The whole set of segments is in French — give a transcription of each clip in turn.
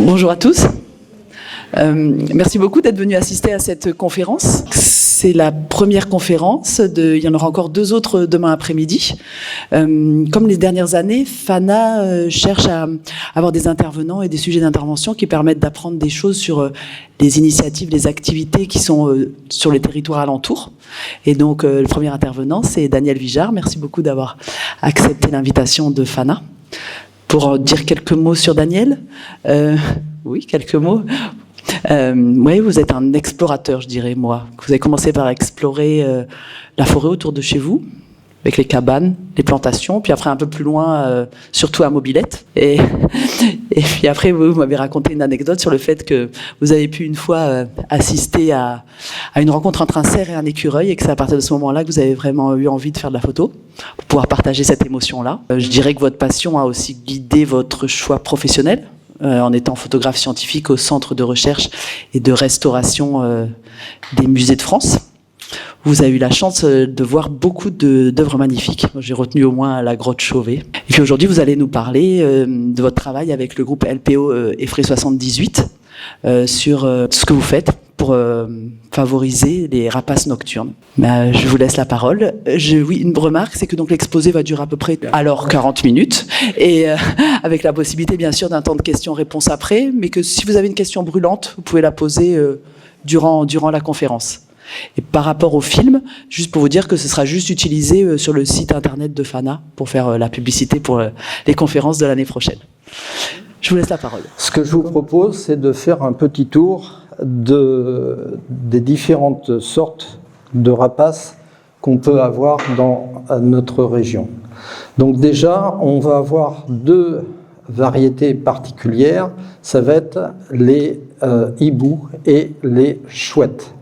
Bonjour à tous. Merci beaucoup d'être venus assister à cette conférence. C'est la première conférence, il y en aura encore 2 autres demain après-midi. Comme les dernières années, FANA cherche à avoir des intervenants et des sujets d'intervention qui permettent d'apprendre des choses sur les initiatives, les activités qui sont sur les territoires alentours. Et donc le premier intervenant, c'est Daniel Vijard. Merci beaucoup d'avoir accepté l'invitation de FANA. Pour dire quelques mots sur Daniel, oui, quelques mots. Oui, vous êtes un explorateur, je dirais, moi. Vous avez commencé par explorer la forêt autour de chez vous, avec les cabanes, les plantations, puis après un peu plus loin, surtout à Mobilette. Et puis après, vous m'avez raconté une anecdote sur le fait que vous avez pu une fois assister à une rencontre entre un cerf et un écureuil, et que c'est à partir de ce moment-là que vous avez vraiment eu envie de faire de la photo, pour pouvoir partager cette émotion-là. Je dirais que votre passion a aussi guidé votre choix professionnel, en étant photographe scientifique au Centre de recherche et de restauration des musées de France. Vous avez eu la chance de voir beaucoup d'œuvres magnifiques. J'ai retenu au moins la grotte Chauvet. Et puis aujourd'hui, vous allez nous parler de votre travail avec le groupe LPO EFRE 78 sur ce que vous faites pour favoriser les rapaces nocturnes. Je vous laisse la parole. Oui, une remarque, c'est que donc l'exposé va durer à peu près 40 minutes, et avec la possibilité bien sûr d'un temps de questions-réponses après, mais que si vous avez une question brûlante, vous pouvez la poser durant la conférence. Et par rapport au film, juste pour vous dire que ce sera juste utilisé sur le site internet de FANA pour faire la publicité pour les conférences de l'année prochaine. Je vous laisse la parole. Ce que je vous propose, c'est de faire un petit tour des différentes sortes de rapaces qu'on peut avoir dans notre région. Donc déjà, on va avoir 2 variétés particulières. Ça va être les hiboux et les chouettes.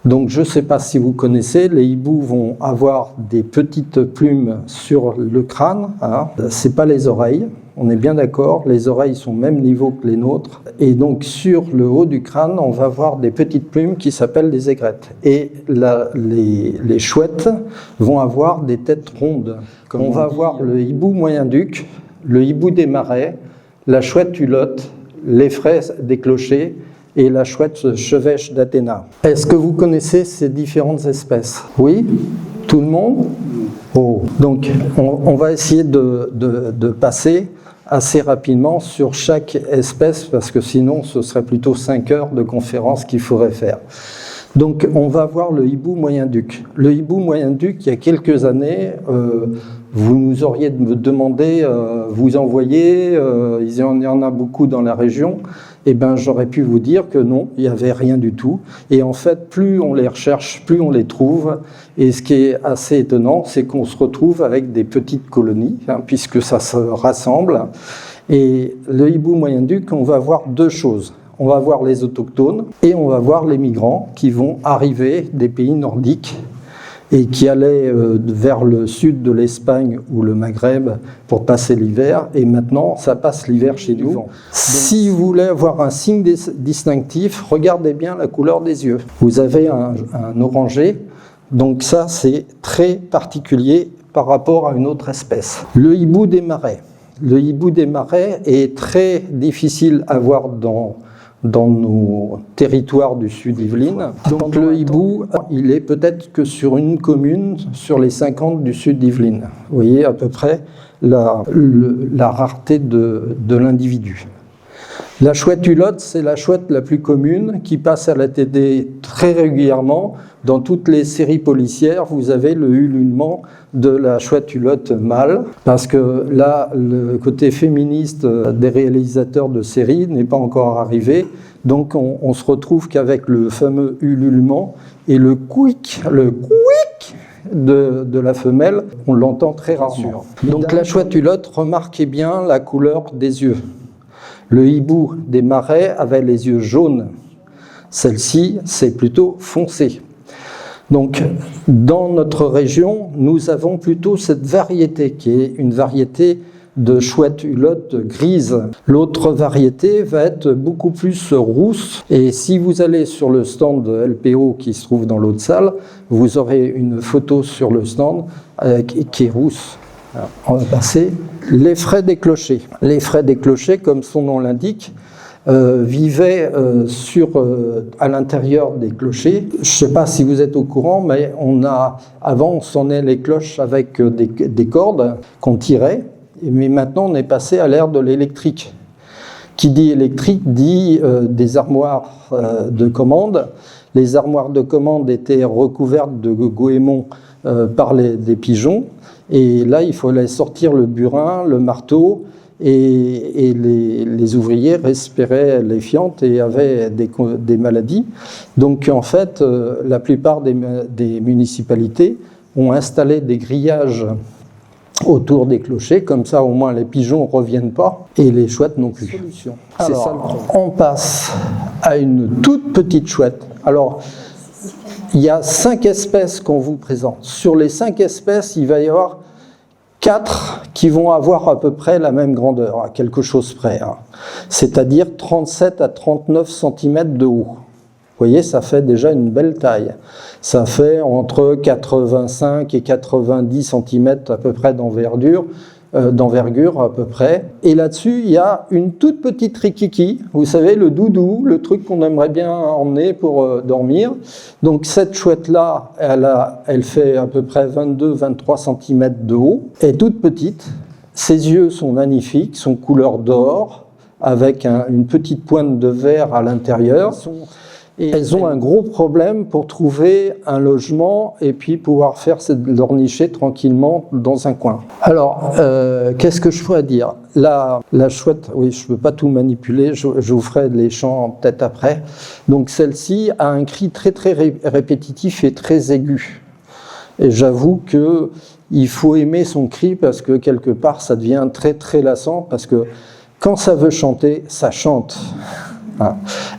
Donc je ne sais pas si vous connaissez, les hiboux vont avoir des petites plumes sur le crâne, hein. Ce n'est pas les oreilles, on est bien d'accord, les oreilles sont au même niveau que les nôtres. Et donc sur le haut du crâne, on va avoir des petites plumes qui s'appellent des aigrettes. Et les chouettes vont avoir des têtes rondes. On va avoir le hibou moyen-duc, le hibou des marais, la chouette hulotte, l'effraie des clochers, et la chouette chevêche d'Athéna. Est-ce que vous connaissez ces différentes espèces? Oui? Tout le monde? Oh. Donc, on va essayer de passer assez rapidement sur chaque espèce, parce que sinon, ce serait plutôt 5 heures de conférence qu'il faudrait faire. Donc, on va voir le hibou moyen-duc. Le hibou moyen-duc, il y a quelques années, vous nous auriez demandé, vous envoyer, il y en a beaucoup dans la région. Eh bien, j'aurais pu vous dire que non, il n'y avait rien du tout. Et en fait, plus on les recherche, plus on les trouve. Et ce qui est assez étonnant, c'est qu'on se retrouve avec des petites colonies, hein, puisque ça se rassemble. Et le hibou moyen-duc, on va voir 2 choses. On va voir les autochtones et on va voir les migrants qui vont arriver des pays nordiques et qui allaient vers le sud de l'Espagne ou le Maghreb pour passer l'hiver, et maintenant ça passe l'hiver chez nous. Si vous voulez avoir un signe distinctif, regardez bien la couleur des yeux. Vous avez un orangé, donc ça c'est très particulier par rapport à une autre espèce. Le hibou des marais. Le hibou des marais est très difficile à voir dans nos territoires du sud Yvelines. Donc le hibou, il est peut-être que sur une commune sur les 50 du sud Yvelines. Vous voyez à peu près la rareté de l'individu. La chouette hulotte, c'est la chouette la plus commune qui passe à la TD très régulièrement. Dans toutes les séries policières, vous avez le ululement de la chouette hulotte mâle, parce que là, le côté féministe des réalisateurs de séries n'est pas encore arrivé. Donc on se retrouve qu'avec le fameux ululement et le couic de la femelle, on l'entend très rarement. Donc la chouette hulotte, remarquez bien la couleur des yeux. Le hibou des marais avait les yeux jaunes. Celle-ci, c'est plutôt foncé. Donc, dans notre région, nous avons plutôt cette variété qui est une variété de chouette hulotte grise. L'autre variété va être beaucoup plus rousse. Et si vous allez sur le stand de LPO qui se trouve dans l'autre salle, vous aurez une photo sur le stand qui est rousse. On va passer l'effraie des clochers. L'effraie des clochers, comme son nom l'indique, vivaient à l'intérieur des clochers. Je ne sais pas si vous êtes au courant, mais avant on sonnait les cloches avec des cordes qu'on tirait, mais maintenant on est passé à l'ère de l'électrique. Qui dit électrique dit des armoires de commande. Les armoires de commande étaient recouvertes de goémons par des pigeons. Et là, il fallait sortir le burin, le marteau, et les ouvriers respiraient les fientes et avaient des maladies. Donc, en fait, la plupart des municipalités ont installé des grillages autour des clochers, comme ça au moins les pigeons ne reviennent pas et les chouettes non plus. C'est ça le problème. On passe à une toute petite chouette. Alors, il y a 5 espèces qu'on vous présente. Sur les 5 espèces, il va y avoir 4 qui vont avoir à peu près la même grandeur, à quelque chose près, hein. C'est-à-dire 37 à 39 cm de haut. Vous voyez, ça fait déjà une belle taille. Ça fait entre 85 et 90 cm à peu près d'envergure à peu près. Et là-dessus, il y a une toute petite rikiki, vous savez, le doudou, le truc qu'on aimerait bien emmener pour dormir. Donc cette chouette-là, elle fait à peu près 22-23 cm de haut, elle est toute petite. Ses yeux sont magnifiques, sont couleur d'or, avec une petite pointe de vert à l'intérieur. Et elles ont un gros problème pour trouver un logement et puis pouvoir faire leur nicher tranquillement dans un coin. Alors, qu'est-ce que je pourrais dire ? La chouette, oui, je ne peux pas tout manipuler, je vous ferai les chants peut-être après. Donc celle-ci a un cri très très répétitif et très aigu. Et j'avoue qu'il faut aimer son cri parce que quelque part ça devient très très lassant parce que quand ça veut chanter, ça chante.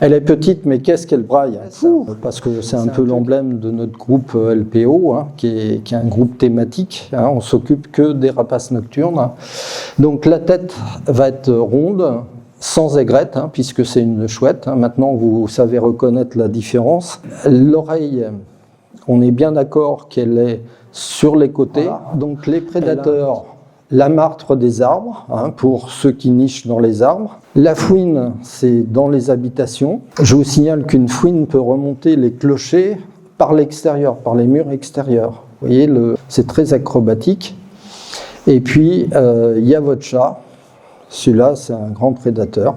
Elle est petite, mais qu'est-ce qu'elle braille, parce que c'est un peu l'emblème de notre groupe LPO, hein, qui est un groupe thématique. Hein, on s'occupe que des rapaces nocturnes. Donc la tête va être ronde, sans aigrette, hein, puisque c'est une chouette. Hein. Maintenant, vous savez reconnaître la différence. L'oreille, on est bien d'accord qu'elle est sur les côtés. Voilà. Donc les prédateurs... La martre des arbres, hein, pour ceux qui nichent dans les arbres. La fouine, c'est dans les habitations. Je vous signale qu'une fouine peut remonter les clochers par l'extérieur, par les murs extérieurs. Vous voyez, c'est très acrobatique. Et puis, il y a votre chat. Celui-là, c'est un grand prédateur.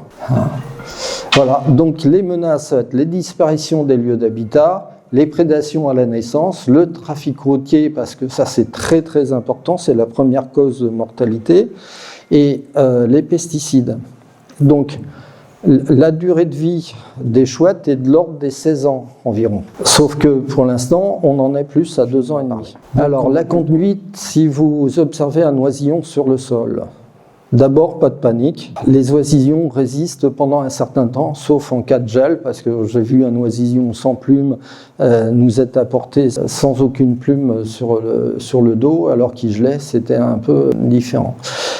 Voilà, donc les menaces, ça va être les disparitions des lieux d'habitat, les prédations à la naissance, le trafic routier, parce que ça c'est très très important, c'est la première cause de mortalité, et les pesticides. Donc la durée de vie des chouettes est de l'ordre des 16 ans environ. Sauf que pour l'instant, on en est plus à 2 ans et demi. Alors la conduite, si vous observez un oisillon sur le sol, d'abord, pas de panique. Les oisillons résistent pendant un certain temps, sauf en cas de gel, parce que j'ai vu un oisillon sans plume nous être apporté sans aucune plume sur le dos, alors qu'il gelait, c'était un peu différent.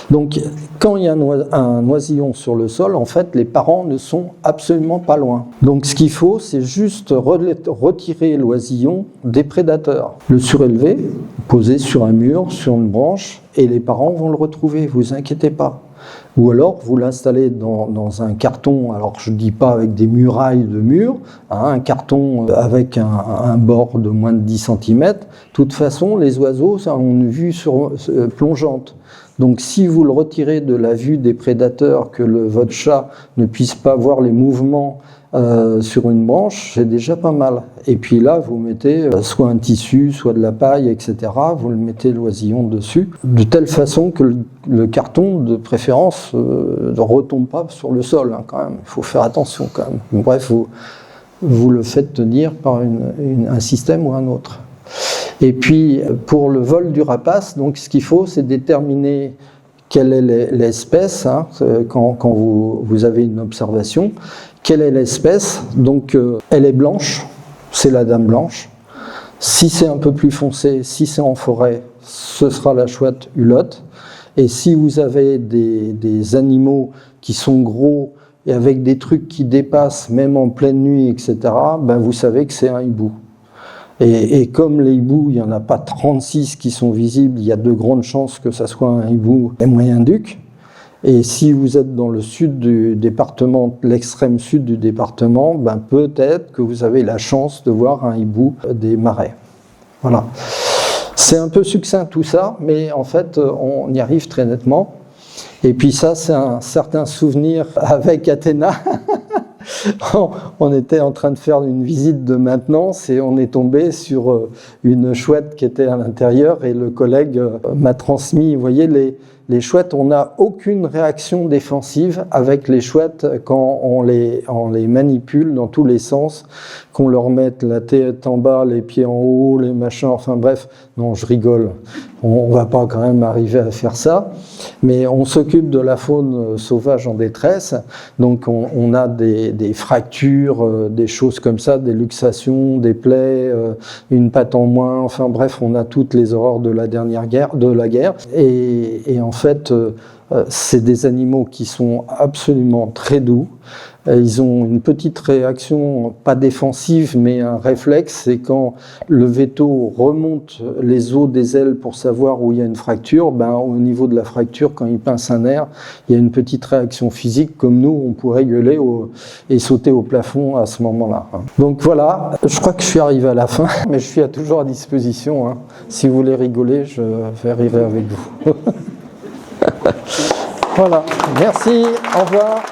Donc, quand il y a un oisillon sur le sol, en fait, les parents ne sont absolument pas loin. Donc, ce qu'il faut, c'est juste retirer l'oisillon des prédateurs, le surélever, poser sur un mur, sur une branche, et les parents vont le retrouver, vous inquiétez pas. Ou alors, vous l'installez dans un carton, alors je ne dis pas avec des murailles de murs, hein, un carton avec un bord de moins de 10 cm. De toute façon, les oiseaux, ça ont une vue plongeante. Donc si vous le retirez de la vue des prédateurs, que votre chat ne puisse pas voir les mouvements sur une branche, c'est déjà pas mal. Et puis là, vous mettez soit un tissu, soit de la paille, etc. Vous le mettez l'oisillon dessus, de telle façon que le carton, de préférence, ne retombe pas sur le sol, hein, quand même. Il faut faire attention, quand même. Bref, vous le faites tenir par un système ou un autre. Et puis, pour le vol du rapace, donc, ce qu'il faut, c'est déterminer quelle est l'espèce, hein, quand vous avez une observation. Quelle est l'espèce? Donc, elle est blanche, c'est la dame blanche. Si c'est un peu plus foncé, si c'est en forêt, ce sera la chouette hulotte. Et si vous avez des animaux qui sont gros et avec des trucs qui dépassent, même en pleine nuit, etc., ben vous savez que c'est un hibou. Et comme les hiboux, il n'y en a pas 36 qui sont visibles, il y a de grandes chances que ça soit un hibou moyen duc. Et si vous êtes dans le sud du département, l'extrême sud du département, ben peut-être que vous avez la chance de voir un hibou des marais. Voilà. C'est un peu succinct tout ça, mais en fait, on y arrive très nettement. Et puis ça, c'est un certain souvenir avec Athéna. On était en train de faire une visite de maintenance et on est tombé sur une chouette qui était à l'intérieur et le collègue m'a transmis, vous voyez, les chouettes, on n'a aucune réaction défensive avec les chouettes quand on les manipule dans tous les sens, qu'on leur mette la tête en bas, les pieds en haut, les machins, enfin bref, non, je rigole, on va pas quand même arriver à faire ça, mais on s'occupe de la faune sauvage en détresse, donc on a des fractures, des choses comme ça, des luxations, des plaies, une patte en moins, enfin bref, on a toutes les horreurs de la guerre, et en fait, c'est des animaux qui sont absolument très doux. Ils ont une petite réaction, pas défensive, mais un réflexe, c'est quand le véto remonte les os des ailes pour savoir où il y a une fracture, ben, au niveau de la fracture, quand il pince un nerf, il y a une petite réaction physique, comme nous, on pourrait gueuler et sauter au plafond à ce moment-là. Donc voilà, je crois que je suis arrivé à la fin, mais je suis toujours à disposition. Hein. Si vous voulez rigoler, je vais arriver avec vous. Voilà, merci, au revoir.